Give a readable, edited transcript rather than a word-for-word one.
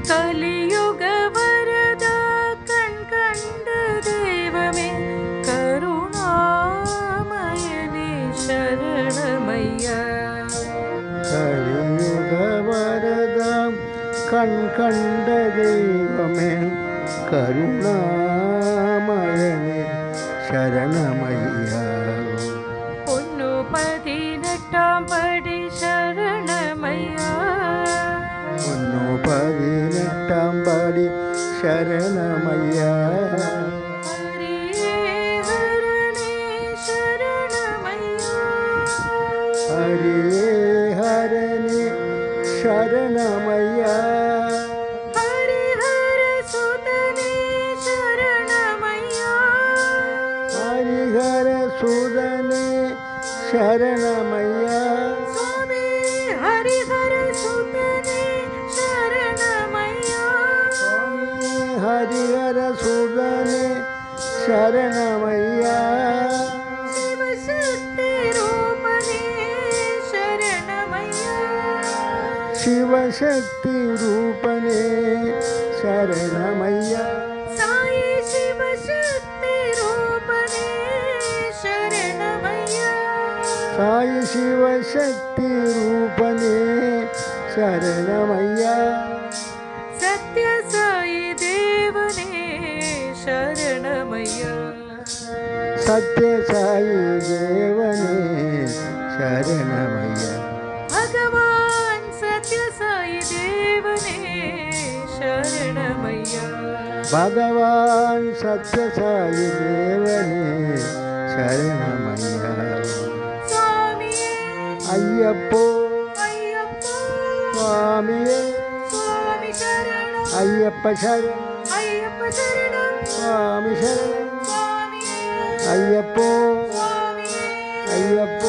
கலியுக வரதா கண் கண்ட தெய்வமே கருணாமயனே சரணமையா. கலியுக வரதாம் கண் கண்ட தெய்வமே கருணாமயனே சரணமையா. பொன்னு 18ஆம் படி சரணமையா. பொன்னு 18ஆம் படி சரணமையா. ஹரியே ஹரனே சரணமையா. ஹரியே ஹரனே சரணமையா. ஹரிஹர சுதனே சரணமையா. ஹரிஹர சுதனே சரணமையா. சுவாமி ஹரிஹர சுதனே சரணமையா. சுவாமி ஹரிஹர சுதனே சரணமையா. சிவசக்தி ரூபனே சரணமையா. சிவசக்தி ரூபனே சரணமையா. சாயி சிவசக்தி ரூபனே சரணமையா. சாయి சிவசக்தி ரூபனே சரணமையா. சத்ய சாயி தேவனே சரணமையா. சத்ய சாயி தேவனே சரணமையா. பகவான் சத்ய சாயி தேவனே சரணமையா. பகவான் சத்ய சாயி தேவனே சரணமையா. சுவாமியே ஐயப்போ ஐயப்பா. சுவாமியே சுவாமி சரணம். ஐயப்ப சரணம். ஐயப்ப சரணம். சுவாமி சரணம். சுவாமியே ஐயப்போ சுவாமியே ஐயப்ப